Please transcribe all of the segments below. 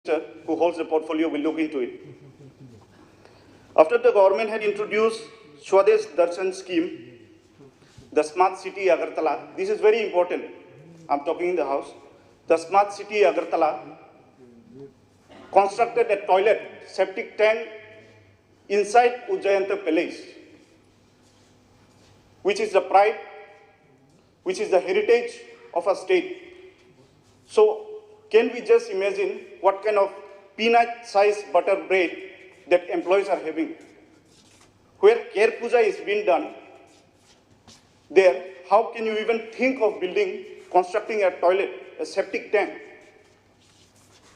who holds the portfolio will look into it. After the government had introduced Swadesh Darshan scheme, the smart city Agartala, this is very important. I'm talking in the house. The smart city Agartala constructed a toilet septic tank inside Ujjayanta Palace, which is the pride, which is the heritage of a state. So can we just imagine what kind of peanut-sized butter bread that employees are having? Where care puja is being done, there, how can you even think of constructing a toilet, a septic tank?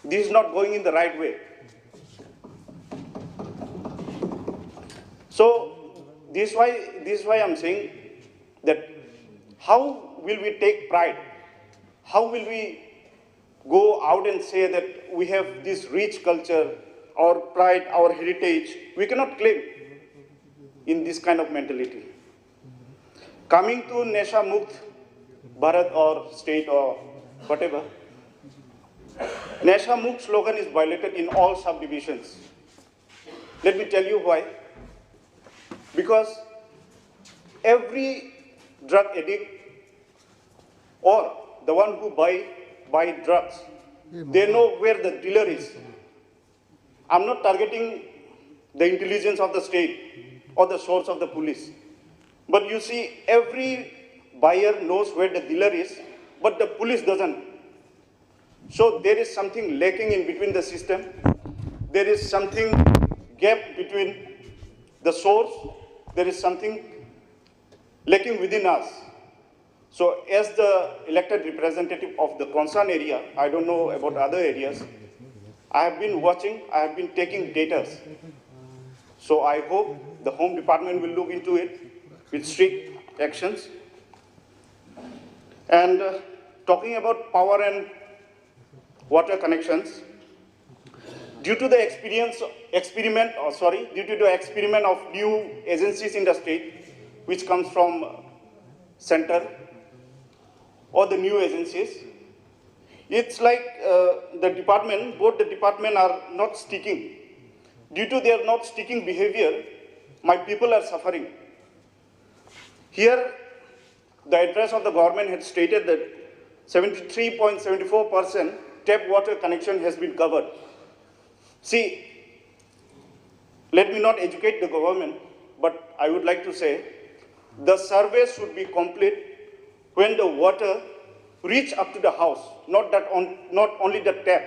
This is not going in the right way. So this is why I'm saying that how will we take pride? How will we go out and say that we have this rich culture, our pride, our heritage? We cannot claim in this kind of mentality. Coming to Nesha Mukt Bharat or state or whatever, Nesha Mukt slogan is violated in all subdivisions. Let me tell you why. Because every drug addict or the one who buy drugs, they know where the dealer is. I'm not targeting the intelligence of the state or the source of the police. But you see, every buyer knows where the dealer is, but the police doesn't. So there is something lacking in between the system. There is something gap between the source. There is something lacking within us. So as the elected representative of the concerned area, I don't know about other areas, I have been watching, I have been taking data. So I hope the Home Department will look into it with strict actions. And talking about power and water connections, due to the experiment of new agencies in the state, which comes from center or the new agencies, it's like both the department are not sticking. Due to their not sticking behavior, my people are suffering. Here, the address of the government had stated that 73.74% tap water connection has been covered. See, let me not educate the government, but I would like to say the survey should be complete when the water reach up to the house, not only the tap.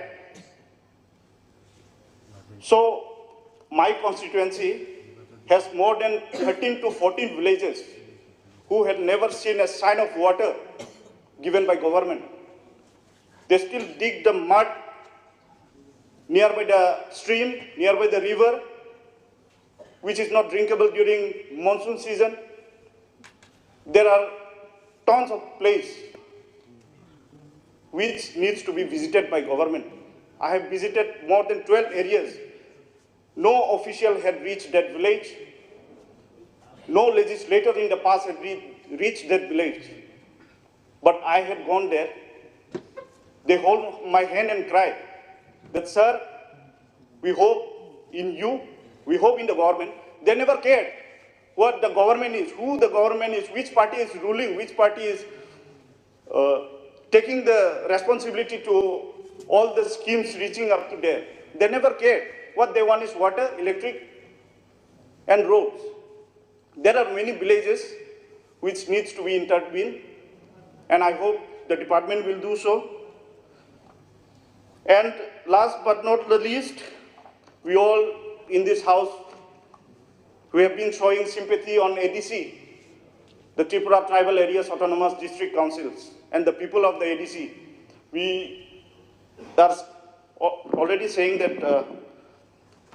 So my constituency has more than 13 to 14 villages who had never seen a sign of water given by government. They still dig the mud nearby the stream, nearby the river, which is not drinkable during monsoon season. There are tons of places which needs to be visited by government. I have visited more than 12 areas. No official had reached that village. No legislator in the past had reached that village. But I had gone there. They hold my hand and cry that, sir, we hope in you, we hope in the government. They never cared what the government is, who the government is, which party is ruling, which party is taking the responsibility to all the schemes reaching up to there. They never cared. What they want is water, electric, and roads. There are many villages which needs to be intervened, and I hope the department will do so. And last but not the least, we all in this house, we have been showing sympathy on ADC, the Tripura Tribal Areas Autonomous District Councils, and the people of the ADC. We are already saying that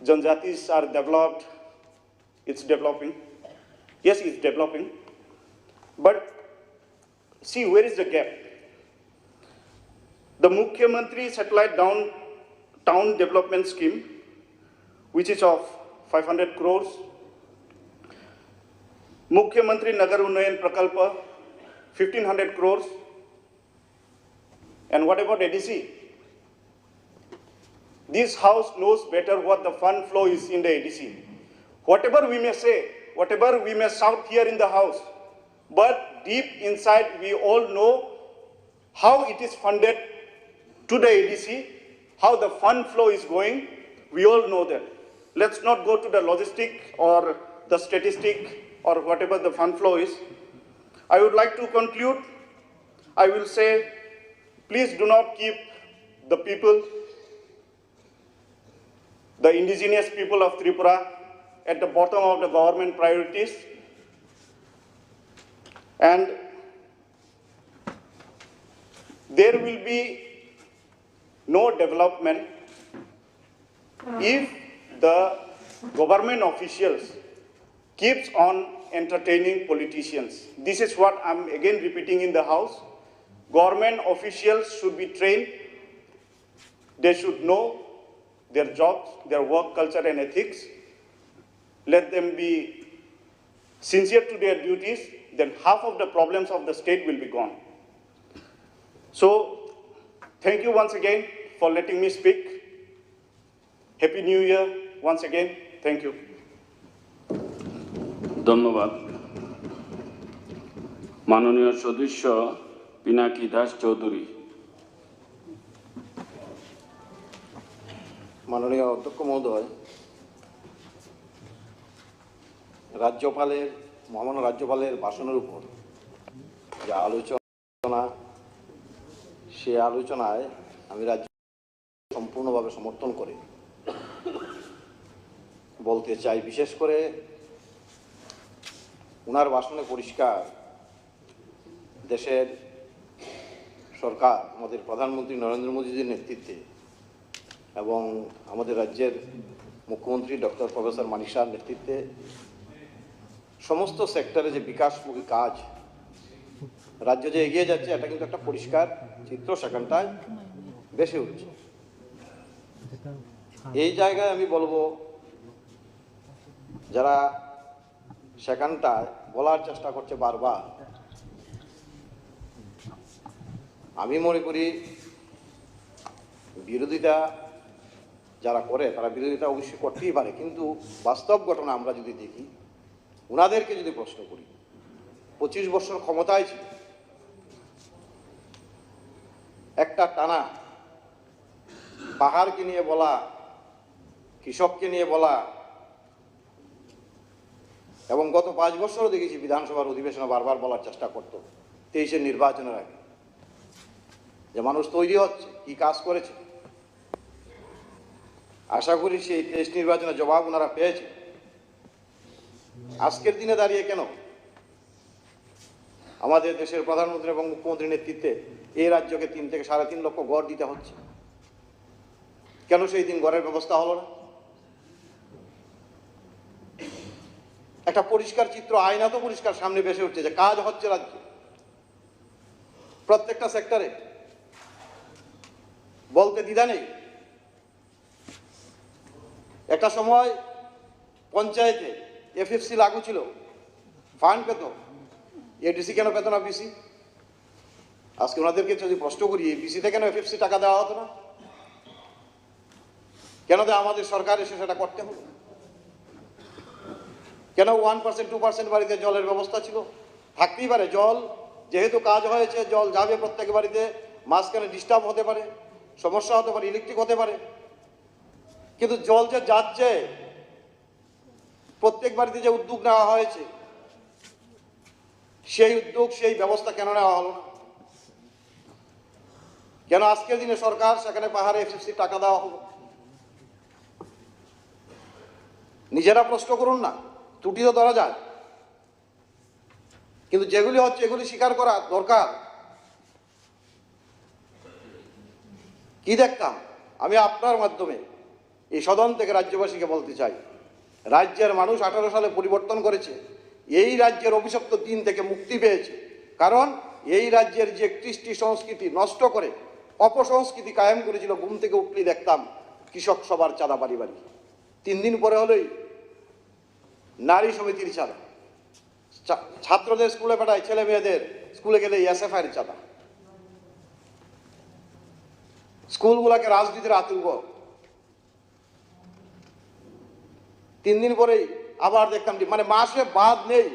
Janjatis are developed, it's developing. Yes, it's developing. But see, where is the gap? The Mukhyamantri Satellite Town Development Scheme, which is of 500 crores. Mukhyamantri Nagar Unnayan Prakalpa, 1500 crores. And what about ADC? This house knows better what the fund flow is in the ADC. Whatever we may say, whatever we may shout here in the house, but deep inside we all know how it is funded to the ADC, how the fund flow is going. We all know that. Let's not go to the logistic or the statistic or whatever the fund flow is. I would like to conclude. I will say, please do not keep the people, the indigenous people of Tripura, at the bottom of the government priorities. And there will be no development if the government officials keeps on entertaining politicians. This is what I'm again repeating in the House. Government officials should be trained. They should know their jobs, their work culture and ethics. Let them be sincere to their duties, then half of the problems of the state will be gone. So, thank you once again for letting me speak. Happy New Year once again. Thank you. ধন্যবাদ। মাননীয় সদস্য পিনাকি দাস চৌধুরী। মাননীয় অধ্যক্ষ মহোদয়, মহামান্য রাজ্যপালের ভাষণের উপর যে আলোচনা, সে আলোচনায় আমি রাজ্য সম্পূর্ণভাবে সমর্থন করে বলতে চাই। বিশেষ করে ওনার ভাষণে পরিষ্কার দেশের সরকার, আমাদের প্রধানমন্ত্রী নরেন্দ্র মোদীজির নেতৃত্বে এবং আমাদের রাজ্যের মুখ্যমন্ত্রী ডক্টর প্রফেসর মানিক শাহর নেতৃত্বে সমস্ত সেক্টরে যে বিকাশমুখী কাজ রাজ্য যে এগিয়ে যাচ্ছে, এটা কিন্তু একটা পরিষ্কার চিত্র সেখানটায় বেশি উঠছে। এই জায়গায় আমি বলবো, যারা সেখানটায় বলার চেষ্টা করছে বারবার, আমি মনে করি বিরোধিতা যারা করে তারা বিরোধিতা অবশ্যই করতেই পারে, কিন্তু বাস্তব ঘটনা আমরা যদি দেখি, ওনাদেরকে যদি প্রশ্ন করি, 25 বছর ক্ষমতায় ছিল, একটা টানা পাহাড়কে নিয়ে বলা, কৃষককে নিয়ে বলা, এবং গত 5 বছরও দেখেছি বিধানসভার অধিবেশনে বারবার বলার চেষ্টা করতো 23-এর নির্বাচনের আগে যে মানুষ তৈরি হচ্ছে, কি কাজ করেছে। আশা করি সেই 23 নির্বাচনের জবাব ওনারা পেয়েছে। আজকের দিনে দাঁড়িয়ে কেন আমাদের দেশের প্রধানমন্ত্রী এবং মুখ্যমন্ত্রীর নেতৃত্বে এই রাজ্যকে 3 থেকে 3.5 লক্ষ ঘর দিতে হচ্ছে? কেন সেই দিন ঘরের ব্যবস্থা হলো না? একটা পরিষ্কার চিত্র, আয়না তো পরিষ্কার সামনে ভেসে উঠছে যে কাজ হচ্ছে রাজ্যে প্রত্যেকটা সেক্টরে, বলতে দ্বিধা নেই। একটা সময় পঞ্চায়েতে এফএফসি লাগু ছিল, ফান্ড পেত, এডিসি কেন পেত না বিসি? আজকে ওনাদেরকে যদি প্রশ্ন করি, বিসিতে কেন এফএফসি টাকা দেওয়া হতো না? কেন আমাদের সরকার এসে সেটা করতে হলো? কেন 1% 2% বাড়িতে জলের ব্যবস্থা ছিল? থাকতেই পারে, জল যেহেতু কাজ হয়েছে, জল যাবে প্রত্যেক বাড়িতে, মাঝখানে ডিস্টার্ব হতে পারে, সমস্যা হতে পারে, ইলেকট্রিক হতে পারে, কিন্তু জল যে যাচ্ছে, প্রত্যেক বাড়িতে যে উদ্যোগ নেওয়া হয়েছে, সেই উদ্যোগ, সেই ব্যবস্থা কেন নেওয়া হলো না? কেন আজকের দিনে সরকার সেখানে পাহাড়ে এফএফসি টাকা দেওয়া হলো? নিজেরা প্রশ্ন করুন না, ত্রুটি তো ধরা যায়, কিন্তু যেগুলি হচ্ছে এগুলি স্বীকার করা দরকার। কি দেখতাম আমি আপনার মাধ্যমে এই সদন থেকে রাজ্যবাসীকে বলতে চাই, রাজ্যের মানুষ 18 সালে পরিবর্তন করেছে, এই রাজ্যের অভিশপ্ত দিন থেকে মুক্তি পেয়েছে। কারণ এই রাজ্যের যে কৃষ্টি সংস্কৃতি নষ্ট করে অপসংস্কৃতি কায়েম করেছিল, ঘুম থেকে উঠলেই দেখতাম কৃষক সবার চাঁদা বাড়ি বাড়ি, 3 দিন পরে হলেই নারী সমিতির চাঁদা, ছাত্রদের স্কুলে পাঠায়, ছেলে মেয়েদের স্কুলে গেলে এসএফআইয়ের চাঁদা, স্কুলগুলোকে রাজনীতির আতুঙ্গ, 3 দিন পরেই আবার দেখতাম মানে মাসে বাদ নেই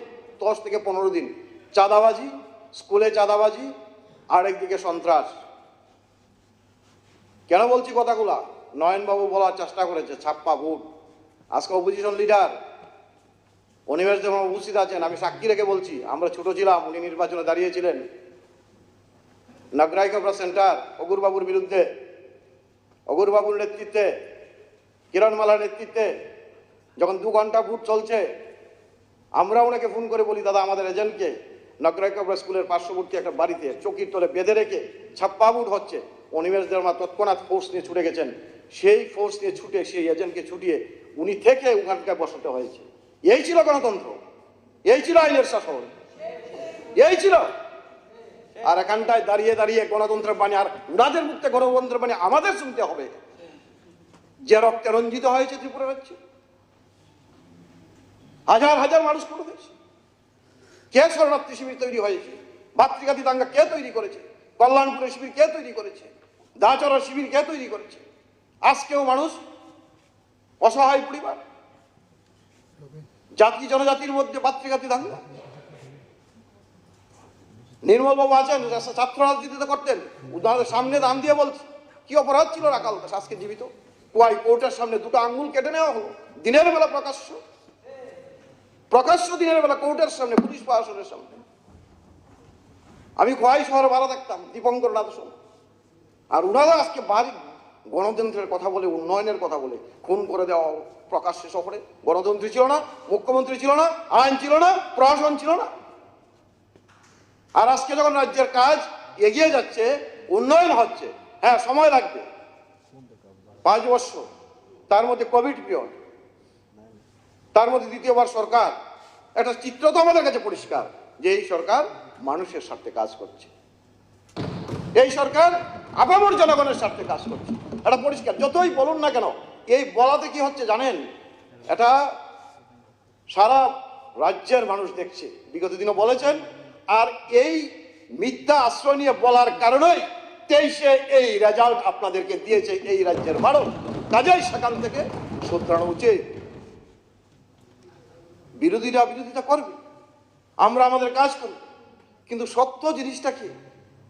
10 থেকে 15 দিন চাঁদাবাজি, স্কুলে চাঁদাবাজি, আর একদিকে সন্ত্রাস। কেন বলছি কথাগুলা? নয়নবাবু বলার চেষ্টা করেছে ছাপ্পা ভোট। আজকে অপোজিশন লিডার অনিমেষ দেব উপস্থিত আছেন, আমি সাক্ষী রেখে বলছি, আমরা ছোট ছিলাম, উনি নির্বাচনে দাঁড়িয়েছিলেন নাগরাই কবরা সেন্টার অগুরবাবুর বিরুদ্ধে, অগুরবাবুর নেতৃত্বে, কিরণমালার নেতৃত্বে যখন 2 ঘন্টা ভোট চলছে, আমরা ওনাকে ফোন করে বলি, দাদা আমাদের এজেন্টকে নগরাই কবরা স্কুলের পার্শ্ববর্তী একটা বাড়িতে চকির তলে বেঁধে রেখে ছাপ্পা ভোট হচ্ছে। অনিমেষ দেবর্মা তৎক্ষণাৎ ফোর্স নিয়ে ছুটে গেছেন, সেই ফোর্স নিয়ে ছুটে সেই এজেন্টকে ছুটিয়ে উনি থেকে ওখানকার বসাতে হয়েছে। এই ছিল গণতন্ত্র, এই ছিল আইনের শাসন, এই ছিল। আর এখানটায় দাঁড়িয়ে দাঁড়িয়ে গণতন্ত্রের বাণী, আর উনাদের মুক্তে গণতন্ত্রের বাণী আমাদের শুনতে হবে। যে রক্তে রঞ্জিত হয়েছে ত্রিপুরা রাজ্যে, হাজার হাজার মানুষ করে হয়েছে। কে শরণার্থী শিবির তৈরি হয়েছে? ভাতৃঘাতী দাঙ্গা কে তৈরি করেছে? কল্যাণপুরের শিবির কে তৈরি করেছে? দাচড়ার শিবির কে তৈরি করেছে? আজকেও মানুষ অসহায় পরিবার, জাতি জনজাতির মধ্যে ভাতৃঘাতী দাঙ্গা। নির্মলবাবু আছেন, ছাত্র রাজনীতিতে করতেন, উদাহরণের সামনে দাম দিয়ে বলছে কি অপরাধ ছিল রাখাল দাস, আজকে জীবিত। কুয়াই কোর্টের সামনে 2টা আঙ্গুল কেটে নেওয়া হলো, দিনের বেলা প্রকাশ্য দিনের বেলা কোর্টের সামনে, পুলিশ প্রশাসনের সামনে। আমি খোয়াই শহরে ভাড়া থাকতাম, দীপঙ্কর নাথসন, আর উনারা আজকে বাড়ি গণতন্ত্রের কথা বলে, উন্নয়নের কথা বলে খুন করে দেওয়া প্রকাশ্যে শহরে। গণতন্ত্রী ছিল না, মুখ্যমন্ত্রী ছিল না, আইন ছিল না, প্রশাসন ছিল না। আর আজকে যখন রাজ্যের কাজ এগিয়ে যাচ্ছে, উন্নয়ন হচ্ছে, হ্যাঁ সময় লাগবে, 5 বছর, তার মধ্যে কোভিড পিরিয়ড, তার মধ্যে দ্বিতীয়বার সরকার, একটা চিত্র তো আমাদের কাছে পরিষ্কার যে এই সরকার মানুষের স্বার্থে কাজ করছে, এই সরকার আপামর জনগণের স্বার্থে কাজ করছে। এটা পরিষ্কার, যতই বলুন না কেন। এই বলাতে কি হচ্ছে জানেন? এটা সারা রাজ্যের মানুষ দেখছে, বিগত দিনও বলেছেন। আর এই মিথ্যা আশ্রয় নিয়ে বলার কারণেই 23-এ এই রেজাল্ট আপনাদেরকে দিয়েছে এই রাজ্যের মানুষ। কাজেই সেখান থেকে শুধরানো উচিত। বিরোধীরা বিরোধিতা করবে, আমরা আমাদের কাজ করব, কিন্তু সত্য জিনিসটা কি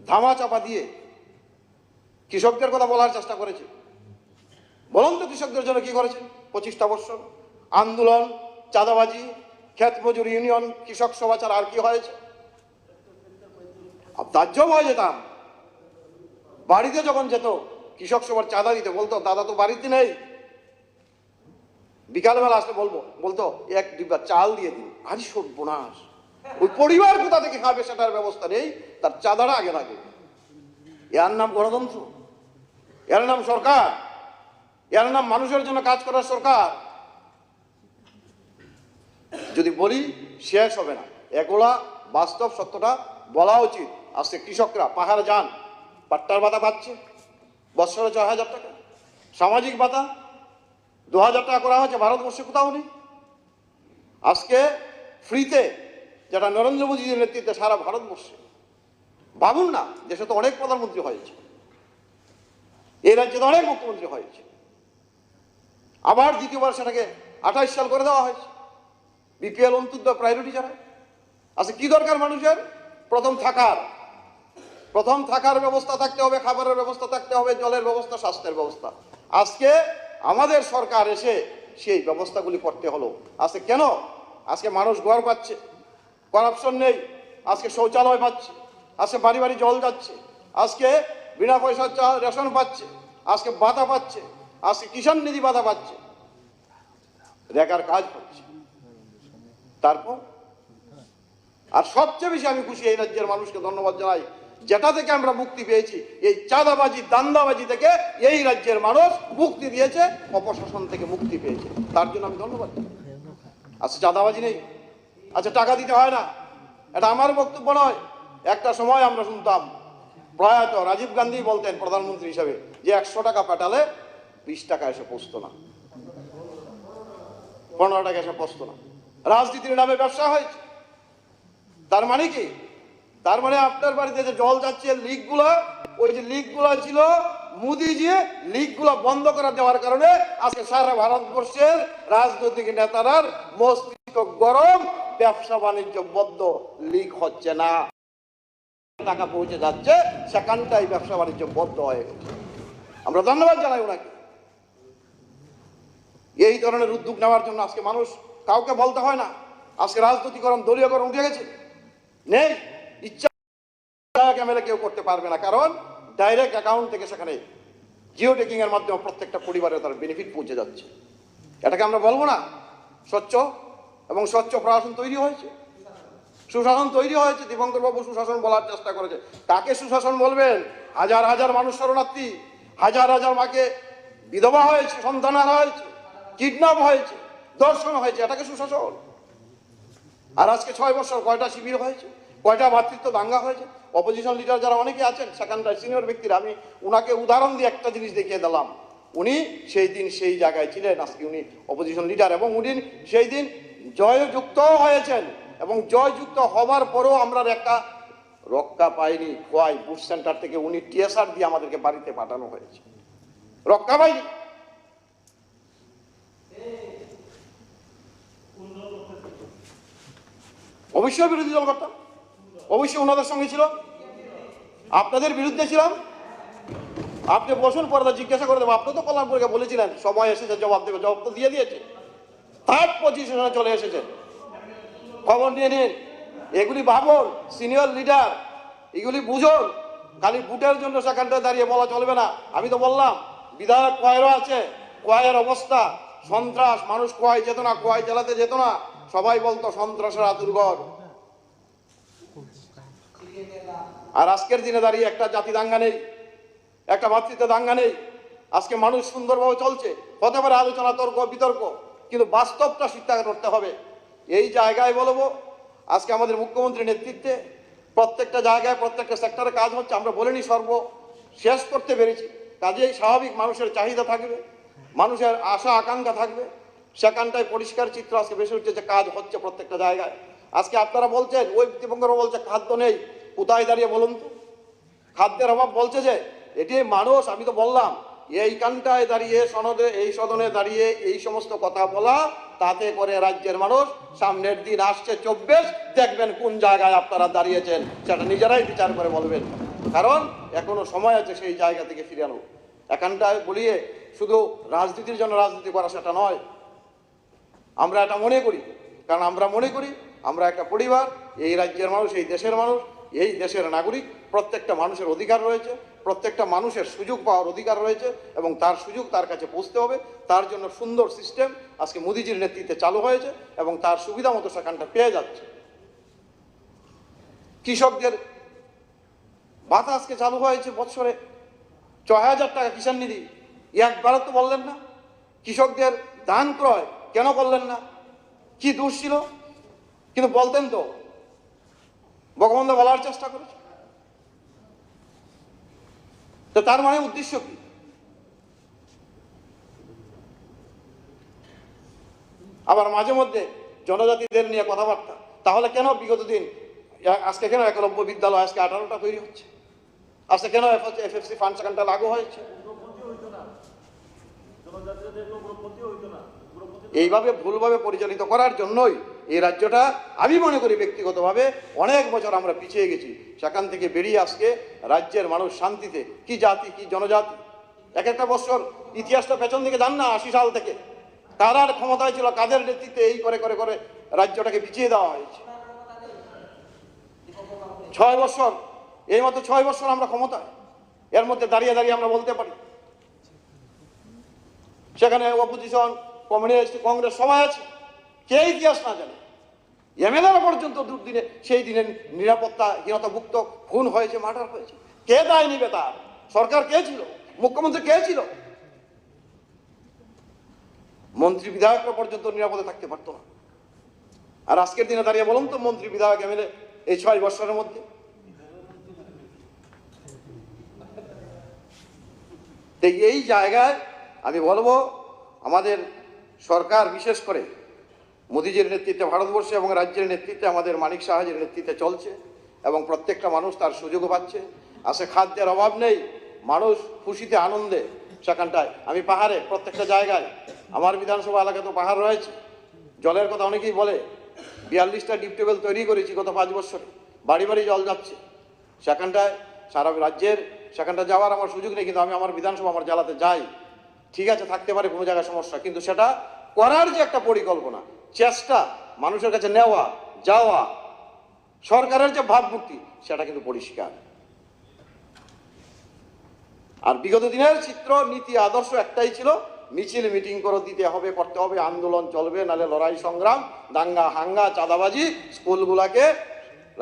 ধামা চাপা দিয়ে কৃষকদের কথা বলার চেষ্টা করেছে। বলুন তো কৃষকদের জন্য কি করেছে? 25টা বছর আন্দোলন, চাঁদাবাজি, ক্ষেত মজুর ইউনিয়ন, কৃষক সভা ছাড়া আর কি হয়েছে? তাজ্জব হয়ে যেতাম, বাড়িতে যখন যেত কৃষক সভার চাঁদা দিতে, বলতো দাদা তো বাড়িতে নেই, বিকালবেলা আসলে বলতো 1 ডিব্বা চাল দিয়ে দিন। আজ সর্বনাশ, ওই পরিবার কোথা থেকে খাবে সেটার ব্যবস্থা নেই, তার চাঁদাটা আগে লাগে। এর নাম গণতন্ত্র? এর নাম সরকার? এর নাম মানুষের জন্য কাজ করার সরকার? যদি বলি শেষ হবে না। এগুলা বাস্তব সত্যটা বলা উচিত। আজকে কৃষকরা পাহাড়ে যান, পাট্টার ভাতা পাচ্ছে বৎসরে 6,000 টাকা, সামাজিক ভাতা 2,000 টাকা করা হয়েছে, ভারতবর্ষে কোথাও নেই। আজকে ফ্রিতে, যেটা নরেন্দ্র মোদীর নেতৃত্বে সারা ভারতবর্ষে। ভাবুন না, দেশে তো অনেক প্রধানমন্ত্রী হয়েছে, এই রাজ্যে তো অনেক মুখ্যমন্ত্রী হয়েছে, আবার দ্বিতীয়বার সেটাকে 28 সাল করে দেওয়া হয়েছে। বিপিএল অন্তর্ভুক্ত প্রায়োরিটি ছাড়া আজকে কি দরকার মানুষের? প্রথম থাকার ব্যবস্থা থাকতে হবে, খাবারের ব্যবস্থা থাকতে হবে, জলের ব্যবস্থা, স্বাস্থ্যের ব্যবস্থা। আজকে আমাদের সরকার এসে সেই ব্যবস্থাগুলি করতে হলো। আজকে কেন? আজকে মানুষ ঘর পাচ্ছে, করাপশন নেই, আজকে শৌচালয় পাচ্ছে, আজকে বাড়ি বাড়ি জল যাচ্ছে, আজকে বিনা পয়সার রেশন পাচ্ছে, আজকে ভাতা পাচ্ছে, আজকে কিষাণ নিধি ভাতা পাচ্ছে, রেখার কাজ করছে। তারপর আর সবচেয়ে বেশি আমি খুশি, এই রাজ্যের মানুষকে ধন্যবাদ জানাই, যেটা থেকে আমরা মুক্তি পেয়েছি, এই চাঁদাবাজি দান্দাবাজি থেকে এই রাজ্যের মানুষ মুক্তি দিয়েছে, অপশাসন থেকে মুক্তি পেয়েছে, তার জন্য আমি ধন্যবাদ। আচ্ছা চাঁদাবাজি নেই, আচ্ছা টাকা দিতে হয় না, এটা আমার বক্তব্য নয়। একটা সময় আমরা শুনতাম, প্রয়াত রাজীব গান্ধী বলতেন প্রধানমন্ত্রী হিসাবে, যে 100 টাকা পাঠালে 20 টাকা এসে পৌঁছতো না, 15 টাকা এসে পৌঁছতো না। রাজনীতির নামে ব্যবসা হয়েছে। তার মানে কি? তার মানে আপনার বাড়িতে যে জল যাচ্ছে লিকগুলো, ওই যে লিকগুলো ছিল মোদিজি লিগগুলো বন্ধ করে দেওয়ার কারণে আজকে সারা ভারতবর্ষের রাজনৈতিক নেতারার মস্তিষ্ক গরম, ব্যবসা বাণিজ্য বদ্ধ, লিগ হচ্ছে না, টাকা পৌঁছে যাচ্ছে, সেখানটাই ব্যবসা বাণিজ্য বদ্ধ হয়ে গেছে। আমরা ধন্যবাদ জানাই ওনাকে। এই ধরনের উদ্যোগ নেওয়ার জন্য আজকে মানুষ কাউকে বলতে হয় না। আজকে রাজনীতিকরণ, দলীয়করণ উঠে গেছে, নেই। ইচ্ছা এমএলএ কেউ করতে পারবে না, কারণ ডাইরেক্ট অ্যাকাউন্ট থেকে সেখানে জিও টেকিং এর মাধ্যমে প্রত্যেকটা পরিবারে তার বেনিফিট পৌঁছে যাচ্ছে। এটাকে আমরা বলবো না স্বচ্ছ এবং স্বচ্ছ প্রশাসন তৈরি হয়েছে, সুশাসন তৈরি হয়েছে। দীপঙ্কর বাবু সুশাসন বলার চেষ্টা করেছে। কাকে সুশাসন বলবেন? হাজার হাজার মানুষ শরণার্থী, হাজার হাজার মাকে বিধবা হয়েছে, সন্তানহারা হয়েছে, কিডন্যাপ হয়েছে, ধর্ষণ হয়েছে, এটাকে সুশাসন? আর আজকে 6 বছর কয়টা শিবির হয়েছে, কয়টা ভাতৃত্ব দাঙ্গা হয়েছে? অপোজিশন লিডার যারা অনেকে আছেন সেখানটায় সিনিয়র ব্যক্তিরা, আমি উনাকে উদাহরণ দিয়ে একটা জিনিস দেখিয়ে দিলাম। উনি সেই দিন সেই জায়গায় ছিলেন, আজকে উনি অপোজিশন লিডার, এবং উনি সেই দিন জয়যুক্ত হয়েছেন, এবং জয়যুক্ত হবার পরেও আমরা একটা রক্ষা পাইনি। খোয়াই বুথ সেন্টার থেকে উনি টিএসআর দিয়ে আমাদেরকে বাড়িতে পাঠানো হয়েছে, রক্ষা পাইনি। অবশ্যই বিরোধী দল করতাম, অবশ্যই ওনাদের সঙ্গে ছিল, আপনাদের বিরুদ্ধে ছিলাম। আপনি বসুন, পরে জিজ্ঞাসা করে দেবো। আপনি তো কল্যাণপুরকে বলেছিলেন সময় এসেছে জবাব দেবে, জবাব তো দিয়ে দিয়েছে। থার্ড পজিশনে চলে এসেছেন, খবর নিয়ে নিন। এগুলি ভাবুন, সিনিয়র লিডার, এগুলি বুঝুন। খালি বুটের জন্য সেখানটায় দাঁড়িয়ে বলা চলবে না। আমি তো বললাম বিধায়ক কোয়াইরও আছে, কোয়াইয়ের অবস্থা সন্ত্রাস, মানুষ কোয়াই যেত না, কোয়াই চালাতে যেত না, সবাই বলতো সন্ত্রাসের আতুরঘর। আর আজকের দিনে দাঁড়িয়ে একটা জাতি দাঙ্গা নেই, একটা ভাতৃত্ব দাঙ্গা নেই। আজকে মানুষ সুন্দরভাবে চলছে, হতে পারে আলোচনা, তর্ক বিতর্ক, কিন্তু বাস্তবটা স্বীকার করতে হবে। এই জায়গায় বলবো, আজকে আমাদের মুখ্যমন্ত্রীর নেতৃত্বে প্রত্যেকটা জায়গায় প্রত্যেকটা সেক্টরে কাজ হচ্ছে। আমরা বলিনি সর্ব শেষ করতে পেরেছি, কাজেই স্বাভাবিক মানুষের চাহিদা থাকবে, মানুষের আশা আকাঙ্ক্ষা থাকবে, সেখানটায় পরিষ্কার চিত্র আজকে বেশি উঠছে যে কাজ হচ্ছে প্রত্যেকটা জায়গায়। আজকে আপনারা বলছেন, ওই দীপঙ্কর বলছে খাদ্য নেই, কোথায় দাঁড়িয়ে বলুন তো? খাদ্যের অভাব বলছে যে, এটি মানুষ। আমি তো বললাম এইখানটায় দাঁড়িয়ে সনদে, এই সদনে দাঁড়িয়ে এই সমস্ত কথা বলা, তাতে করে রাজ্যের মানুষ সামনের দিন আসছে 24, দেখবেন কোন জায়গায় আপনারা দাঁড়িয়েছেন, সেটা নিজেরাই বিচার করে বলবেন। কারণ এখনো সময় আছে সেই জায়গা থেকে ফিরে আনো। এখানটায় বলিয়ে শুধু রাজনীতির জন্য রাজনীতি করা সেটা নয়। আমরা এটা মনে করি, কারণ আমরা মনে করি আমরা একটা পরিবার, এই রাজ্যের মানুষ, এই দেশের মানুষ, এই দেশের নাগরিক। প্রত্যেকটা মানুষের অধিকার রয়েছে, প্রত্যেকটা মানুষের সুযোগ পাওয়ার অধিকার রয়েছে, এবং তার সুযোগ তার কাছে পৌঁছতে হবে। তার জন্য সুন্দর সিস্টেম আজকে মোদিজির নেতৃত্বে চালু হয়েছে, এবং তার সুবিধা মতো সেখানটা পেয়ে যাচ্ছে। কৃষকদের ভাতা আজকে চালু হয়েছে, বছরে ৬,০০০ টাকা কিষাণ নিধি। একবারও তো বললেন না। কৃষকদের ধান ক্রয় কেন করলেন না? কি দোষ ছিল? কিন্তু বলতেন তো, বঙ্গবন্ধু বলার চেষ্টা করেছে। তো তার মানে উদ্দেশ্য কি? আবার মাঝে মধ্যে জনজাতিদের নিয়ে কথাবার্তা। তাহলে কেন বিগত দিন, আজকে কেন 91 বিদ্যালয় আজকে 18টা তৈরি হচ্ছে? আজকে কেন এফএফসি ফান্ড সেখানটা লাগু হয়েছে? এইভাবে ভুলভাবে পরিচালিত করার জন্যই এই রাজ্যটা, আমি মনে করি ব্যক্তিগতভাবে, অনেক বছর আমরা পিছিয়ে গেছি। সেখান থেকে বেরিয়ে আজকে রাজ্যের মানুষ শান্তিতে, কি জাতি কি জনজাতি, এক একটা বছর ইতিহাসটা পেছন দিকে যান না, 80 সাল থেকে কারার ক্ষমতায় ছিল, কাদের নেতৃত্বে এই করে করে করে রাজ্যটাকে পিছিয়ে দেওয়া হয়েছে। 6 বছর, এই মতো 6 বছর আমরা ক্ষমতায়, এর মধ্যে দাঁড়িয়ে দাঁড়িয়ে আমরা বলতে পারি সেখানে অপোজিশন, কমিউনিস্ট, কংগ্রেস সবাই আছে, কে ইতিহাস না জানে। এমএলএরা পর্যন্ত দুর্দিনে, সেই দিনের নিরাপত্তাহীনতাভুক্ত খুন হয়েছে, মার্ডার হয়েছে। কে দায় নিবে তার? সরকার কে ছিল? মুখ্যমন্ত্রী কে ছিল? মন্ত্রী বিধায়করা পর্যন্ত নিরাপদে থাকতে পারতো না। আর আজকের দিনে দাঁড়িয়ে বলুন তো, মন্ত্রী বিধায়ক এমএলএ এই 6 বছরের মধ্যে। এই জায়গায় আমি বলবো, আমাদের সরকার বিশেষ করে মোদিজির নেতৃত্বে ভারতবর্ষে এবং রাজ্যের নেতৃত্বে, আমাদের মানিক সাহাজের নেতৃত্বে চলছে, এবং প্রত্যেকটা মানুষ তার সুযোগ পাচ্ছে। আসে খাদ্যের অভাব নেই, মানুষ খুশিতে আনন্দে সেখানটায়, আমি পাহাড়ে প্রত্যেকটা জায়গায়, আমার বিধানসভা এলাকায় তো পাহাড় রয়েছে, জলের কথা অনেকেই বলে, 42টা ডিপ টিউবওয়েল তৈরি করেছি গত 5 বছরে, বাড়ি বাড়ি জল যাচ্ছে সেখানটায়। সারা রাজ্যের সেখানটা যাওয়ার আমার সুযোগ নেই, কিন্তু আমি আমার বিধানসভা আমার জেলাতে যাই। ঠিক আছে, থাকতে পারে কোনো জায়গায় সমস্যা, কিন্তু সেটা করার যে একটা পরিকল্পনা, চেষ্টা, মানুষের কাছে নেওয়া যাওয়া, সরকারের যে ভাবমূর্তি, সেটা কিন্তু পরিষ্কার। আর বিগত দিনের চিত্র, নীতি, আদর্শ একটাই ছিল, মিছিল মিটিং করে দিতে হবে, করতে হবে, আন্দোলন চলবে, নালে লড়াই সংগ্রাম, দাঙ্গা হাঙ্গা, চাঁদাবাজি, স্কুলগুলাকে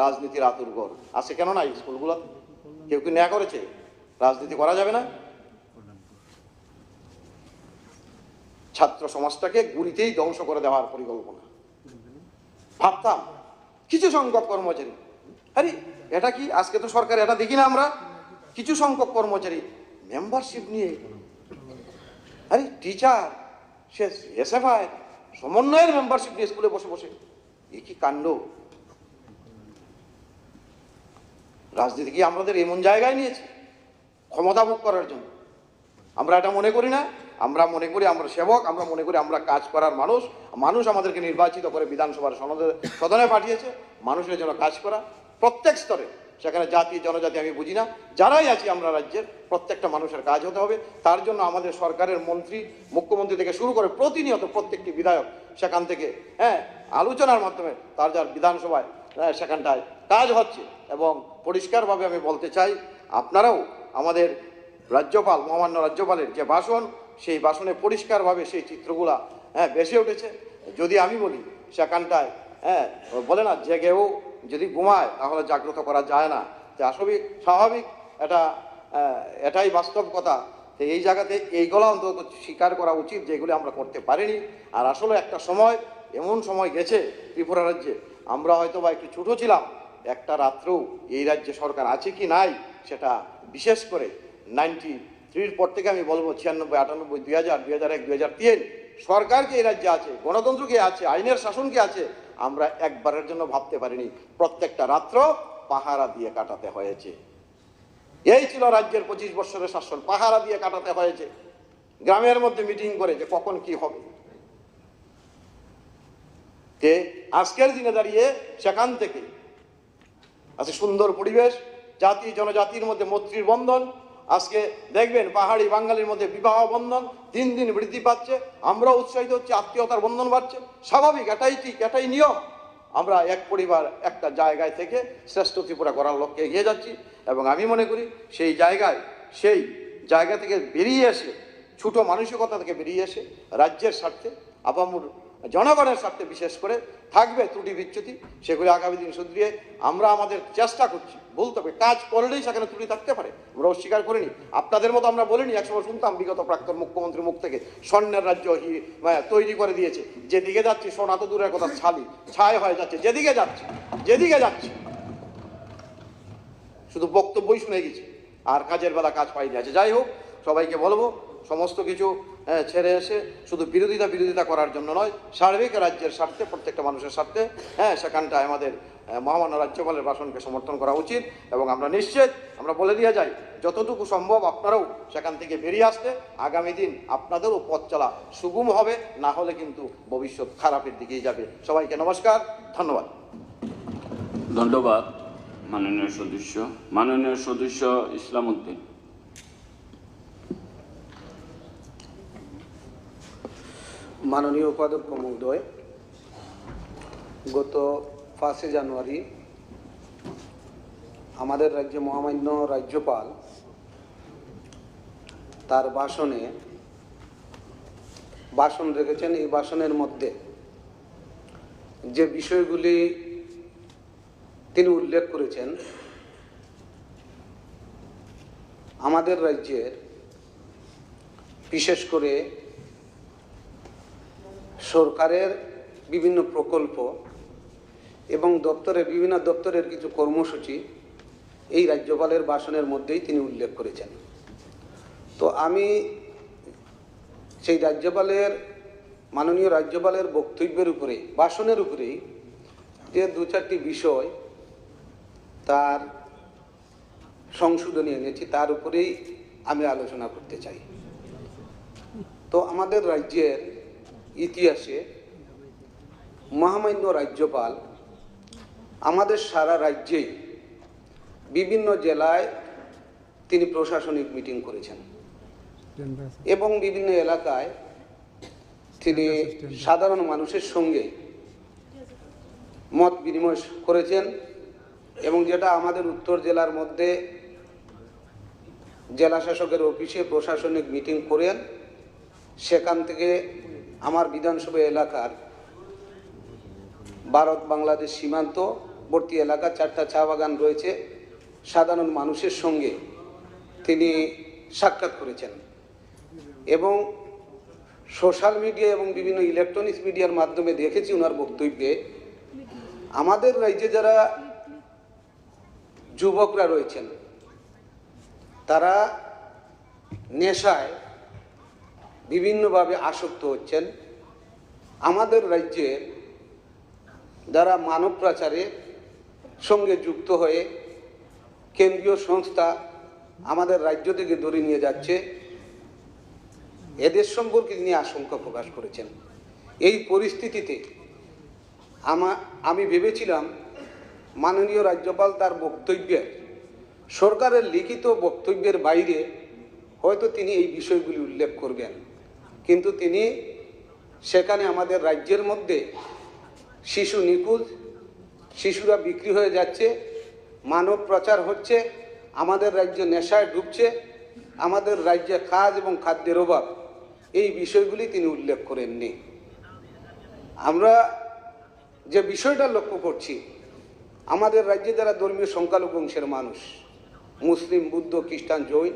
রাজনীতির আতুরঘর। আছে কেন নাই স্কুলগুলো? কেউ কি ন্যায় করেছে? রাজনীতি করা যাবে না? ছাত্র সমাজটাকে গুলিতেই ধ্বংস করে দেওয়ার পরিকল্পনা। ভাবতাম কিছু সংখ্যক কর্মচারী, আরে এটা কি আজকে তো সরকার এটা দেখি না আমরা, কিছু সংখ্যক কর্মচারী মেম্বারশিপ নিয়ে, আরে টিচার, সে এসএফআই সমন্বয়ের মেম্বারশিপ নিয়ে স্কুলে বসে বসে, এ কি কাণ্ড! রাজনীতি কি আমাদের এমন জায়গায় নিয়েছে ক্ষমতা ভোগ করার জন্য? আমরা এটা মনে করি না। আমরা মনে করি আমরা সেবক, আমরা মনে করি আমরা কাজ করার মানুষ। মানুষ আমাদেরকে নির্বাচিত করে বিধানসভার সদনে পাঠিয়েছে মানুষের জন্য কাজ করা, প্রত্যেক স্তরে, সেখানে জাতি জনজাতি আমি বুঝি না, যারাই আছি আমরা রাজ্যের প্রত্যেকটা মানুষের কাজ হতে হবে। তার জন্য আমাদের সরকারের মন্ত্রী, মুখ্যমন্ত্রী থেকে শুরু করে প্রতিনিয়ত প্রত্যেকটি বিধায়ক সেখান থেকে আলোচনার মাধ্যমে তার যার বিধানসভায় সেখানটায় কাজ হচ্ছে। এবং পরিষ্কারভাবে আমি বলতে চাই, আপনারাও আমাদের রাজ্যপাল, মহামান্য রাজ্যপালের যে ভাষণ, সেই ভাষণে পরিষ্কারভাবে সেই চিত্রগুলা ভেসে উঠেছে। যদি আমি বলি সেখানটায় বলে না, জেগেও যদি ঘুমায় তাহলে জাগ্রত করা যায় না, যে আসলে স্বাভাবিক, এটাই বাস্তব কথা। তো এই জায়গাতে এইগুলো অন্তত স্বীকার করা উচিত যেগুলি আমরা করতে পারিনি। আর আসলে একটা সময়, এমন সময় গেছে ত্রিপুরা রাজ্যে, আমরা হয়তো বা একটু ছোটো ছিলাম, একটা রাত্রেও এই রাজ্যে সরকার আছে কি নাই, সেটা বিশেষ করে 93-র পর থেকে আমি বলবো, 96, 98, 2000, 2001, 2003 সরকার কি এই রাজ্যে আছে, গণতন্ত্র কি আছে, আইনের শাসন কি আছে, আমরা একবারের জন্য ভাবতে পারিনি। প্রত্যেকটা রাত্র পাহারা দিয়ে কাটাতে হয়েছে। এই ছিল রাজ্যের 25 বছরের শাসন, পাহারা দিয়ে কাটাতে হয়েছে, গ্রামের মধ্যে মিটিং করে যে কখন কি হবে। তে আজকের দিনে দাঁড়িয়ে সেখান থেকে আছে সুন্দর পরিবেশ, জাতি জনজাতির মধ্যে মৈত্রীর বন্ধন। আজকে দেখবেন পাহাড়ি বাঙালির মধ্যে বিবাহ বন্ধন দিন দিন বৃদ্ধি পাচ্ছে, আমরাও উৎসাহিত হচ্ছে, আত্মীয়তার বন্ধন বাড়ছে, স্বাভাবিক, এটাই ঠিক, এটাই নিয়ম। আমরা এক পরিবার একটা জায়গায় থেকে শ্রেষ্ঠ ত্রিপুরা করার লক্ষ্যে এগিয়ে যাচ্ছি। এবং আমি মনে করি সেই জায়গা থেকে বেরিয়ে এসে, ছোটো মানসিকতা থেকে বেরিয়ে এসে রাজ্যের স্বার্থে, আপামর জনগণের স্বার্থে বিশেষ করে থাকবে ত্রুটি বিচ্যুতি, সেগুলি আগামী দিন শুধরিয়ে আমরা আমাদের চেষ্টা করছি। বলতে হবে, কাজ করলেই সেখানে ত্রুটি থাকতে পারে, আমরা অস্বীকার করিনি। আপনাদের মতো আমরা বলিনি। একসময় শুনতাম বিগত প্রাক্তন মুখ্যমন্ত্রীর মুখ থেকে, স্বর্ণের রাজ্য তৈরি করে দিয়েছে, যেদিকে যাচ্ছি সোনা তো দূরের কথা, ছাই হয়ে যাচ্ছে, যেদিকে যাচ্ছে শুধু বক্তব্যই শুনে গেছি, আর কাজের বেলা কাজ পাইনি আছে। যাই হোক, সবাইকে বলবো সমস্ত কিছু ছেড়ে এসে শুধু বিরোধিতা করার জন্য নয়, সার্বিক রাজ্যের স্বার্থে, প্রত্যেকটা মানুষের স্বার্থে সেখানটায় আমাদের মহামান্য রাজ্যপালের ভাষণকে সমর্থন করা উচিত। এবং আমরা নিশ্চিত, আমরা বলে দিয়ে যাই, যতটুকু সম্ভব আপনারাও সেখান থেকে বেরিয়ে আসতে, আগামী দিন আপনাদেরও পথ চলা সুগম হবে, না হলে কিন্তু ভবিষ্যৎ খারাপের দিকেই যাবে। সবাইকে নমস্কার, ধন্যবাদ। ধন্যবাদ মাননীয় সদস্য ইসলাম উদ্দিন। মাননীয় উপাধ্যক্ষ মহোদয়, গত 5 জানুয়ারি আমাদের রাজ্যে মহামান্য রাজ্যপাল তার ভাষণ রেখেছেন। এই ভাষণের মধ্যে যে বিষয়গুলি তিনি উল্লেখ করেছেন, আমাদের রাজ্যের বিশেষ করে সরকারের বিভিন্ন প্রকল্প এবং বিভিন্ন দপ্তরের কিছু কর্মসূচি এই রাজ্যপালের ভাষণের মধ্যেই তিনি উল্লেখ করেছেন। তো আমি সেই মাননীয় রাজ্যপালের বক্তব্যের উপরে, ভাষণের উপরেই যে 2-4টি বিষয় তার সংশোধনী এনেছি, তার উপরেই আমি আলোচনা করতে চাই। তো আমাদের রাজ্যের ইতিহাসে মহামান্য রাজ্যপাল আমাদের সারা রাজ্যেই বিভিন্ন জেলায় তিনি প্রশাসনিক মিটিং করেছেন এবং বিভিন্ন এলাকায় তিনি সাধারণ মানুষের সঙ্গে মত বিনিময় করেছেন এবং যেটা আমাদের উত্তর জেলার মধ্যে জেলা শাসকের অফিসে প্রশাসনিক মিটিং করেন, সেখান থেকে আমার বিধানসভা এলাকার ভারত বাংলাদেশ সীমান্তবর্তী এলাকা 4টা চা বাগান রয়েছে, সাধারণ মানুষের সঙ্গে তিনি সাক্ষাৎ করেছেন এবং সোশ্যাল মিডিয়া এবং বিভিন্ন ইলেকট্রনিক্স মিডিয়ার মাধ্যমে দেখেছি ওনার বক্তব্যে আমাদের রাজ্যে যারা যুবকরা রয়েছেন তারা নেশায় বিভিন্নভাবে আসক্ত হচ্ছেন। আমাদের রাজ্যে যারা মানব পাচারের সঙ্গে যুক্ত হয়ে কেন্দ্রীয় সংস্থা আমাদের রাজ্য থেকে ধরে নিয়ে যাচ্ছে, এদের সম্পর্কে তিনি আশঙ্কা প্রকাশ করেছেন। এই পরিস্থিতিতে আমি ভেবেছিলাম মাননীয় রাজ্যপাল তার বক্তব্যে সরকারের লিখিত বক্তব্যের বাইরে হয়তো তিনি এই বিষয়গুলি উল্লেখ করবেন, কিন্তু তিনি সেখানে আমাদের রাজ্যের মধ্যে শিশু নিখোঁজ, শিশুরা বিক্রি হয়ে যাচ্ছে, মানব পাচার হচ্ছে, আমাদের রাজ্য নেশায় ডুবছে, আমাদের রাজ্যে কাজ এবং খাদ্যের অভাব, এই বিষয়গুলি তিনি উল্লেখ করেননি। আমরা যে বিষয়টা লক্ষ্য করছি, আমাদের রাজ্যে যারা ধর্মীয় সংখ্যালঘু অংশের মানুষ, মুসলিম, বুদ্ধ, খ্রিস্টান, জৈন,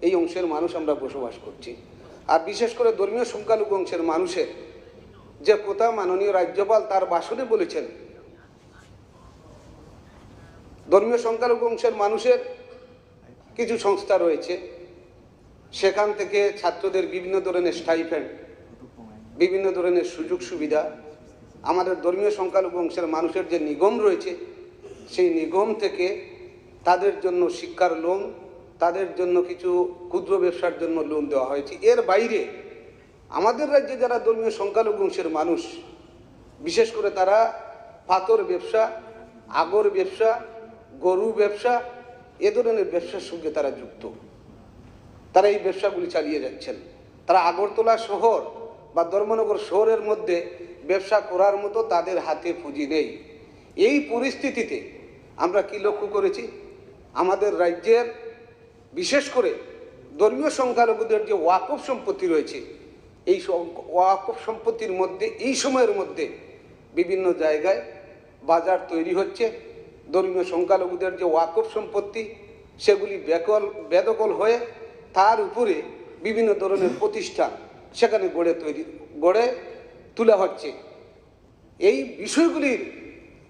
এই অংশের মানুষ আমরা বসবাস করছি। আর বিশেষ করে ধর্মীয় সংখ্যালঘু অংশের মানুষের যে কথা মাননীয় রাজ্যপাল তার ভাষণে বলেছেন, ধর্মীয় সংখ্যালঘু অংশের মানুষের কিছু সংস্থা রয়েছে, সেখান থেকে ছাত্রদের বিভিন্ন ধরনের স্টাইপেন্ড, বিভিন্ন ধরনের সুযোগ সুবিধা, আমাদের ধর্মীয় সংখ্যালঘু অংশের মানুষের যে নিগম রয়েছে সেই নিগম থেকে তাদের জন্য শিক্ষার লোন, তাদের জন্য কিছু ক্ষুদ্র ব্যবসার জন্য লোন দেওয়া হয়েছে। এর বাইরে আমাদের রাজ্যে যারা ধর্মীয় সংখ্যালঘু অংশের মানুষ, বিশেষ করে তারা পাথর ব্যবসা, আগর ব্যবসা, গরু ব্যবসা, এ ধরনের ব্যবসার সঙ্গে তারা যুক্ত। তারা এই ব্যবসাগুলি চালিয়ে যাচ্ছেন। তারা আগরতলা শহর বা ধর্মনগর শহরের মধ্যে ব্যবসা করার মতো তাদের হাতে পুঁজি নেই। এই পরিস্থিতিতে আমরা কি লক্ষ্য করেছি, আমাদের রাজ্যের বিশেষ করে ধর্মীয় সংখ্যালঘুদের যে ওয়াকফ সম্পত্তি রয়েছে, এই ওয়াকফ সম্পত্তির মধ্যে এই সময়ের মধ্যে বিভিন্ন জায়গায় বাজার তৈরি হচ্ছে। ধর্মীয় সংখ্যালঘুদের যে ওয়াকফ সম্পত্তি সেগুলি বেদখল হয়ে তার উপরে বিভিন্ন ধরনের প্রতিষ্ঠান সেখানে গড়ে তোলা হচ্ছে। এই বিষয়গুলির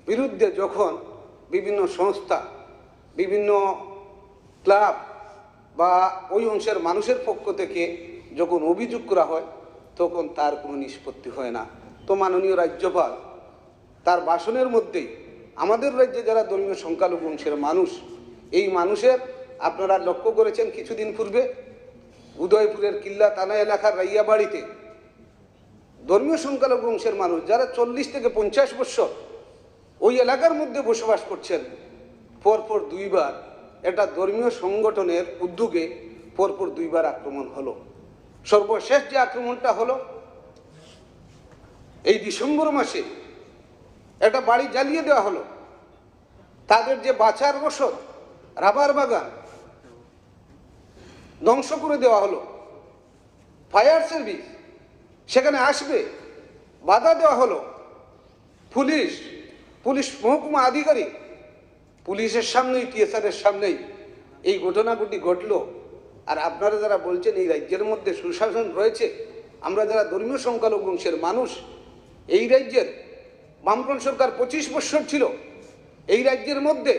বিরুদ্ধে যখন বিভিন্ন সংস্থা, বিভিন্ন ক্লাব বা ওই অংশের মানুষের পক্ষ থেকে যখন অভিযোগ করা হয় তখন তার কোনো নিষ্পত্তি হয় না। তো মাননীয় রাজ্যপাল তার ভাষণের মধ্যেই আমাদের রাজ্যে যারা ধর্মীয় সংখ্যালঘু অংশের মানুষ, এই মানুষের আপনারা লক্ষ্য করেছেন কিছুদিন পূর্বে উদয়পুরের কিল্লা থানা এলাকার রাইয়াবাড়িতে ধর্মীয় সংখ্যালঘু অংশের মানুষ যারা 40 থেকে 50 বছর ওই এলাকার মধ্যে বসবাস করছেন, পরপর 2 বার এটা ধর্মীয় সংগঠনের উদ্যোগে পরপর 2 বার আক্রমণ হলো। সর্বশেষ যে আক্রমণটা হলো এই ডিসেম্বর মাসে, একটা বাড়ি জ্বালিয়ে দেওয়া হলো। তাদের যে বাঁচার রসদ, রাবার বাগান ধ্বংস করে দেওয়া হলো। ফায়ার সার্ভিস সেখানে আসবে বাধা দেওয়া হলো। পুলিশ মহকুমা আধিকারিক পুলিশের সামনেই, টিএসআরের সামনেই এই ঘটনাগুলি ঘটলো। আর আপনারা যারা বলছেন এই রাজ্যের মধ্যে সুশাসন রয়েছে, আমরা যারা ধর্মীয় সংখ্যালঘু অংশের মানুষ, এই রাজ্যের বামফ্রন্ট সরকার 25 বছর ছিল, এই রাজ্যের মধ্যে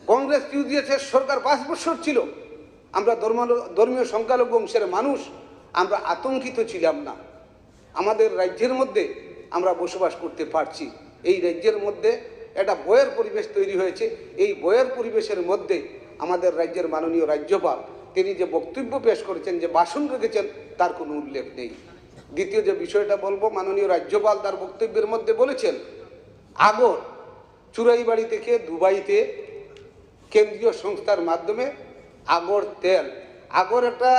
কংগ্রেস ইউডিএফের সরকার 5 বছর ছিল, আমরা ধর্মীয় সংখ্যালঘু অংশের মানুষ আমরা আতঙ্কিত ছিলাম না। আমাদের রাজ্যের মধ্যে আমরা বসবাস করতে পারছি। এই রাজ্যের মধ্যে একটা বয়ের পরিবেশ তৈরি হয়েছে। এই বয়ের পরিবেশের মধ্যে আমাদের রাজ্যের মাননীয় রাজ্যপাল তিনি যে বক্তব্য পেশ করেছেন, যে ভাষণ রেখেছেন, তার কোনো উল্লেখ নেই। দ্বিতীয় যে বিষয়টা বলবো, মাননীয় রাজ্যপাল তার বক্তব্যের মধ্যে বলেছেন আগর চুরাইবাড়ি থেকে দুবাইতে কেন্দ্রীয় সংস্থার মাধ্যমে আগর তেল, আগর একটা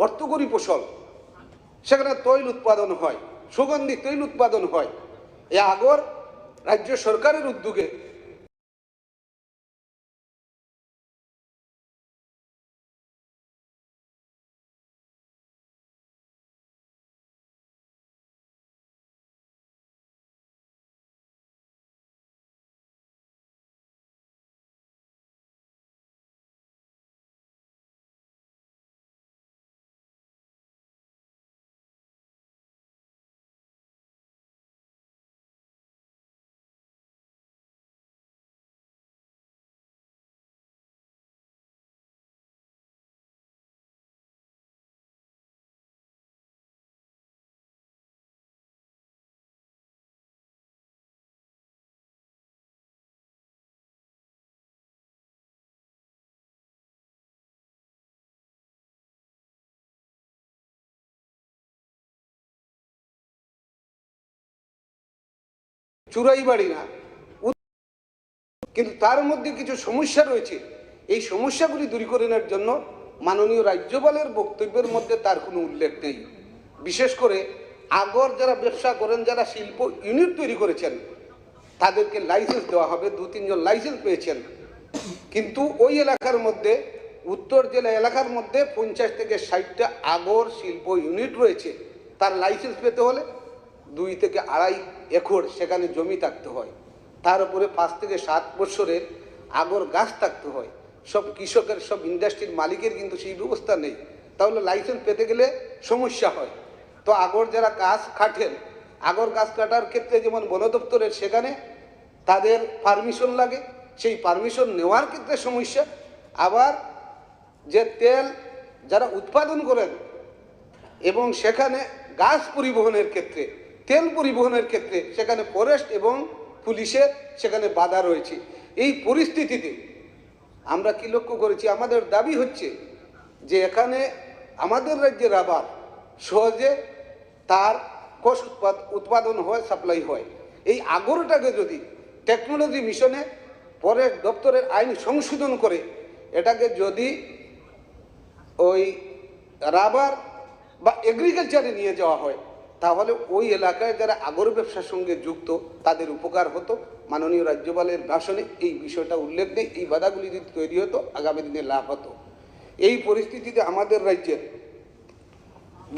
অর্থকরী ফসল, সেখানে তৈল উৎপাদন হয়, সুগন্ধি তৈল উৎপাদন হয়। এই আগর রাজ্য সরকারের উদ্যোগে চুরাইবাড়ি না, কিন্তু তার মধ্যে কিছু সমস্যা রয়েছে। এই সমস্যাগুলি দূরীকরণের জন্য মাননীয় রাজ্যপালের বক্তব্যের মধ্যে তার কোনো উল্লেখ নেই। বিশেষ করে আগর যারা ব্যবসা করেন, যারা শিল্প ইউনিট তৈরি করেছেন, তাদেরকে লাইসেন্স দেওয়া হবে। 2-3 জন লাইসেন্স পেয়েছেন, কিন্তু ওই এলাকার মধ্যে, উত্তর জেলা এলাকার মধ্যে 50 থেকে 60টা আগর শিল্প ইউনিট রয়েছে। তার লাইসেন্স পেতে হলে 2 থেকে 2.5 একর সেখানে জমি থাকতে হয়। তার উপরে 5 থেকে 7 বছরের আগর গাছ থাকতে হয়। সব কৃষকের, সব ইন্ডাস্ট্রির মালিকের কিন্তু সেই ব্যবস্থা নেই। তাহলে লাইসেন্স পেতে গেলে সমস্যা হয়। তো আগর যারা গাছ কাটেন, আগর গাছ কাটার ক্ষেত্রে যেমন বন দপ্তরের সেখানে তাদের পারমিশন লাগে, সেই পারমিশন নেওয়ার ক্ষেত্রে সমস্যা। আবার যে তেল যারা উৎপাদন করেন এবং সেখানে গাছ পরিবহনের ক্ষেত্রে, তেল পরিবহনের ক্ষেত্রে সেখানে ফরেস্ট এবং পুলিশের সেখানে বাধা রয়েছে। এই পরিস্থিতিতে আমরা কি লক্ষ্য করেছি, আমাদের দাবি হচ্ছে যে এখানে আমাদের রাজ্যে রাবার সহজে তার কোষ উৎপাদন হয়, সাপ্লাই হয়। এই আগরটাকে যদি টেকনোলজি মিশনে ফরেস্ট দপ্তরের আইন সংশোধন করে এটাকে যদি ওই রাবার বা এগ্রিকালচারে নিয়ে যাওয়া হয়, তাহলে ওই এলাকায় যারা আগর ব্যবসার সঙ্গে যুক্ত তাদের উপকার হতো। মাননীয় রাজ্যপালের ভাষণে এই বিষয়টা উল্লেখ নেই। এই বাধাগুলি যদি তৈরি হতো, আগামী দিনে লাভ হতো। এই পরিস্থিতিতে আমাদের রাজ্যের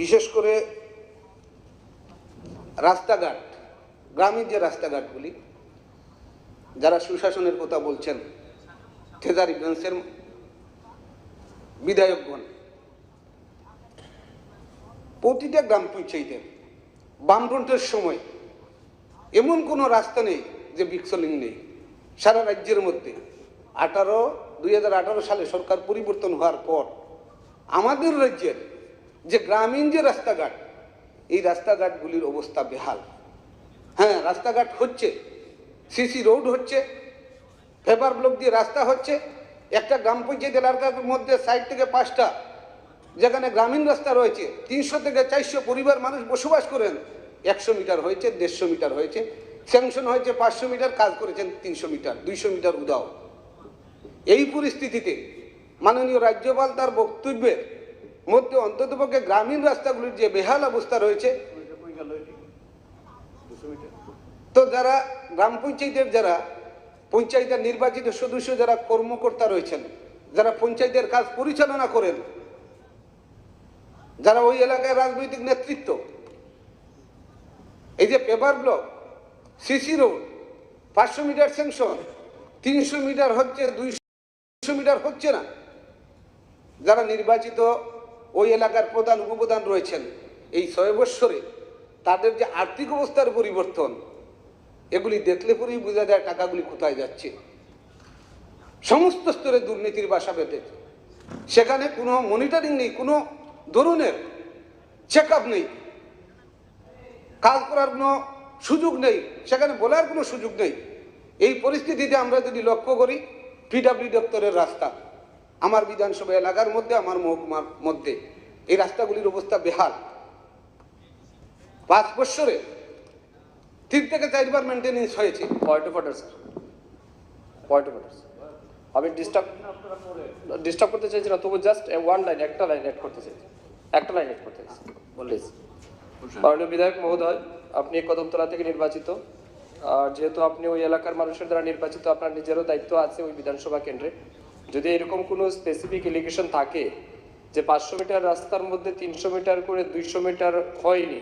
বিশেষ করে রাস্তাঘাট, গ্রামের যে রাস্তাঘাটগুলি, যারা সুশাসনের কথা বলছেন, ট্রেজারি ব্রাঞ্চের বিধায়কগণ, প্রতিটা গ্রাম পঞ্চায়েতের বামফ্রন্টের সময় এমন কোনো রাস্তা নেই যে বিক্সলিং নেই। সারা রাজ্যের মধ্যে 2018 সালে সরকার পরিবর্তন হওয়ার পর আমাদের রাজ্যের যে গ্রামীণ যে রাস্তাঘাট, এই রাস্তাঘাটগুলির অবস্থা বেহাল। হ্যাঁ, রাস্তাঘাট হচ্ছে, সিসি রোড হচ্ছে, পেপার ব্লক দিয়ে রাস্তা হচ্ছে। একটা গ্রাম পঞ্চায়েত এলাকার মধ্যে 60 থেকে 5টা যেখানে গ্রামীণ রাস্তা রয়েছে, 300 থেকে 400 পরিবার মানুষ বসবাস করেন। 100 মিটার হয়েছে, 150 মিটার হয়েছে, স্যাংশন হয়েছে 500 মিটার, কাজ করেছেন 300 মিটার, 200 মিটার উদাও। এই পরিস্থিতিতে মাননীয় রাজ্যপাল তার বক্তব্যের মধ্যে অন্ততপক্ষে গ্রামীণ রাস্তাগুলির যে বেহাল অবস্থা রয়েছে, তো যারা গ্রাম পঞ্চায়েতের, যারা পঞ্চায়েতের নির্বাচিত সদস্য, যারা কর্মকর্তা রয়েছেন, যারা পঞ্চায়েতের কাজ পরিচালনা করেন, যারা ওই এলাকায় রাজনৈতিক নেতৃত্ব, এই যে paper block, CC road, 500 metre sanction, 300 metre হচ্ছে, 200 মিটার হচ্ছে না। যারা নির্বাচিত ওই এলাকার প্রধান উপপ্রধান রয়েছেন, এই 6 বৎসরে তাদের যে আর্থিক অবস্থার পরিবর্তন, এগুলি দেখলে পরেই বোঝা যায় টাকাগুলি কোথায় যাচ্ছে। সমস্ত স্তরে দুর্নীতির বাসা বেঁধেছে। সেখানে কোনো মনিটরিং নেই, কোনো ধরনের চেক আপ নেই, কাজ করার কোনো সুযোগ নেই, সেখানে বলার কোনো সুযোগ নেই। এই পরিস্থিতিতে আমরা যদি লক্ষ্য করি, পিডব্লিউ দপ্তরের রাস্তা, আমার বিধানসভা এলাকার মধ্যে, আমার মহকুমার মধ্যে এই রাস্তাগুলির অবস্থা বেহাল। 5 বছরে 3 থেকে 4 বার মেনটেনেন্স হয়েছে। Point of order sir, point of order. আমি ডিস্টার্ব করতে চাইছি না, তবু জাস্ট একটা লাইন অ্যাড করতে চাইছি, প্লিজ। মাননীয় বিধায়ক মহোদয়, আপনি কদমতলা থেকে নির্বাচিত, আর যেহেতু আপনি ওই এলাকার মানুষের দ্বারা নির্বাচিত, আপনার নিজেরও দায়িত্ব আছে ওই বিধানসভা কেন্দ্রে। যদি এরকম কোনো স্পেসিফিক এলিগেশন থাকে যে 500 মিটার রাস্তার মধ্যে 300 মিটার করে 200 মিটার হয়নি,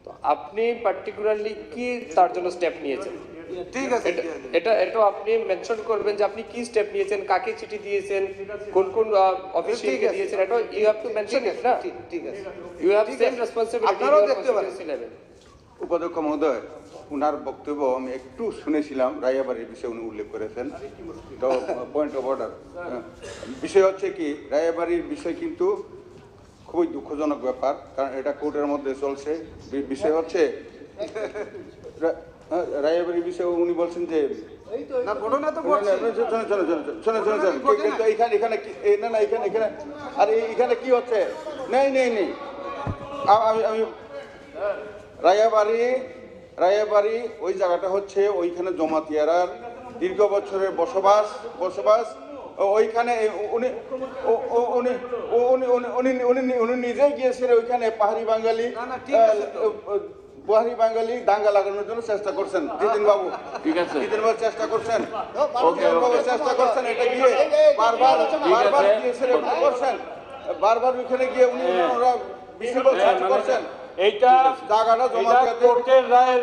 তো আপনি পার্টিকুলারলি কি তার জন্য স্টেপ নিয়েছেন? ঠিক আছে, এটা আপনি মেনশন করবেন যে আপনি কি স্টেপ নিয়েছেন, কাকে চিঠি দিয়েছেন, কোন কোন অফিসিয়ালকে দিয়েছেন, এটা you have to mention it না। ঠিক আছে, ইউ হ্যাভ সেম রেসপন্সিবিলিটি। আপনারাও দেখতে পারেন। উপাধ্যক্ষ মহোদয়, উনার বক্তব্য আমি একটু শুনেছিলাম, রায়াবাড়ির বিষয়ে উনি উল্লেখ করেছেন। তো পয়েন্ট অফ অর্ডার, বিষয় হচ্ছে কি, রায়াবাড়ির বিষয় কিন্তু খুবই দুঃখজনক ব্যাপার, কারণ এটা কোর্টের মধ্যে চলছে। বিষয় হচ্ছে রায়াবাড়ির বিষয়ে উনি বলছেন যে না, ঘটনা তো ঘটছে। এখানে কি হচ্ছে? নেই আমি রায়াবাড়ি ওই জায়গাটা হচ্ছে ওইখানে জমাতিয়ারার দীর্ঘ বছরের বসবাস। ওইখানে উনি নিজেই গিয়েছিলেন ওইখানে পাহাড়ি বাঙালি দাঙ্গা লাগানোর জন্য চেষ্টা করছেন জিতিন বাবু। ঠিক আছে, জিতিন বাবু চেষ্টা করছেন, ওকে, চেষ্টা করছেন, এটা গিয়ে বারবার গিয়েছিলেন করছেন, বারবার ওইখানে গিয়ে উনি ওরা বিশৃঙ্খল সৃষ্টি করছেন। এইটা জায়গাটা জমা কোর্টের রায়ের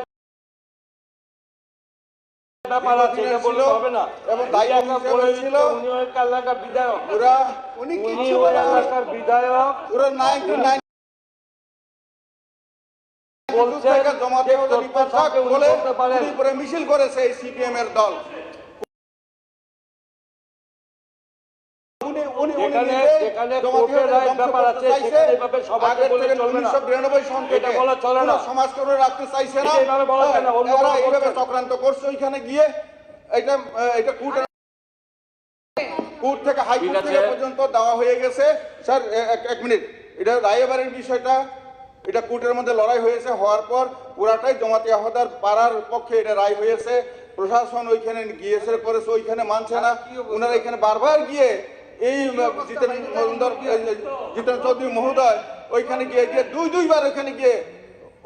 ব্যাপার আছে, এটা বললে হবে না। এবং দায়িত্ব বলে ছিল উনি ওই এলাকার বিধায়ক, উনি উনি ওই এলাকার বিধায়ক পুরো 99 বলছেন থেকে জমা যে তথ্য থাকে উনি বলতে পারেন। উপরে মিছিল করেছে এই সিপিএম এর দল। যেখানে কোর্টের রায়ের ব্যাপার আছে সেখানে এভাবে সবাইকে বলে চলবে না। 1992 সন থেকে এটা বলা চলে না। সমাজ করে রাখতে চাইছে না, এইভাবে বলা যায় না, অন্য এরা কোনো এইভাবে করছে। চক্রান্ত করছে। ওইখানে গিয়ে এটা কোর্ট থেকে হাইকোর্ট ঠিক আছে। থেকে পর্যন্ত দেওয়া হয়ে গেছে। স্যার এক মিনিট, এটা রায়বাড়ির বিষয়টা, এটা কোর্টের মধ্যে লড়াই হয়েছে, হওয়ার পর পুরাটাই জমাতিয়া হদার পাড়ার পক্ষে এটা রায় হয়েছে। প্রশাসন ওইখানে গিয়েছে, করেছে, ওইখানে মানছে না। ওনারা এখানে বারবার গিয়ে এই জিতেন চৌধুরী মহোদয় ওইখানে গিয়ে দুইবার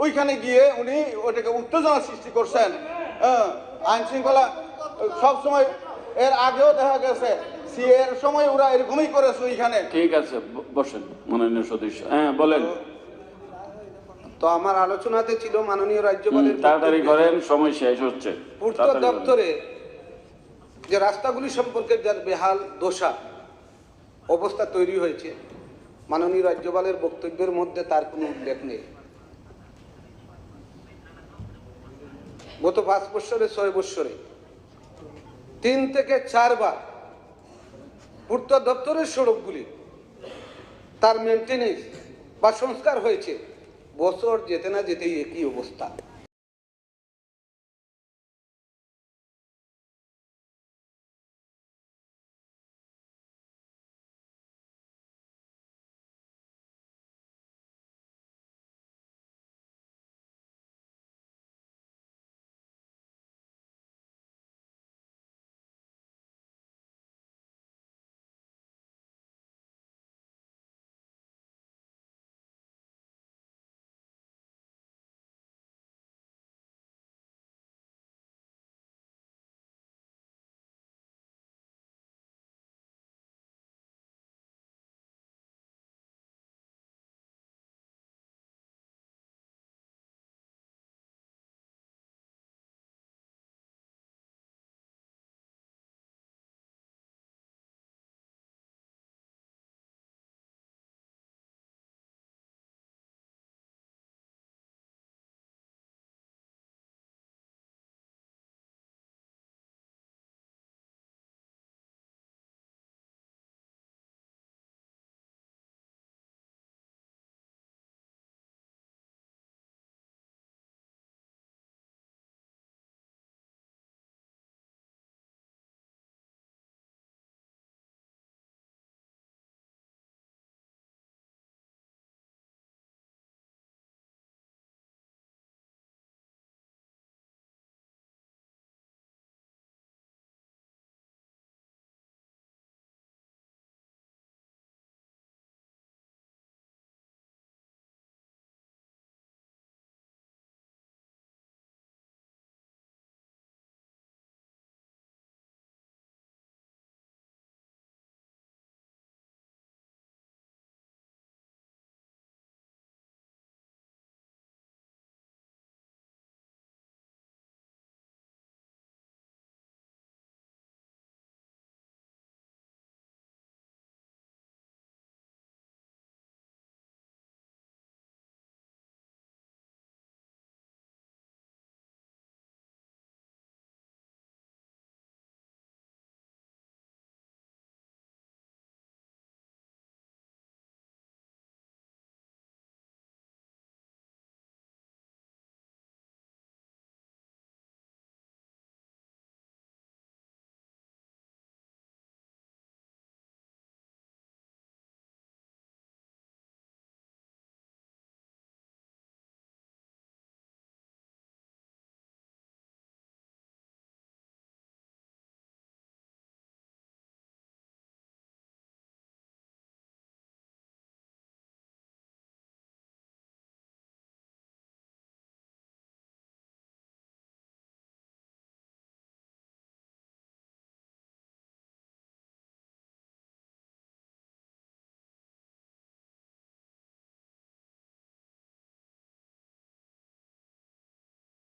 ওইখানে গিয়ে উনি ওটাকে উত্তেজনা সৃষ্টি করছেন। আইন শৃঙ্খলা সবসময়, এর আগেও দেখা গেছে এর সময় ওরা এরকমই করেছে ওইখানে। ঠিক আছে, বসেন মাননীয় সদস্য। হ্যাঁ বলেন। তো আমার আলোচনাতে ছিল মাননীয় রাজ্যপালের তাড়াতাড়ি বক্তব্যে করেন, সময় শেষ হচ্ছে। পূর্ত তাড়াতাড়ি করেন। দপ্তরে যে রাস্তাগুলি সম্পর্কে যার বেহাল দশা অবস্থা তৈরি হয়েছে, মাননীয় রাজ্যপালের বক্তব্যের মধ্যে তার কোনো উল্লেখ নেই। গত 5 বছরে 6 বছরে 3 থেকে 4 বার পূর্ত দপ্তরের সড়কগুলি তার মেনটেনেন্স বা সংস্কার হয়েছে, বছর যেতে না যেতেই একই অবস্থা।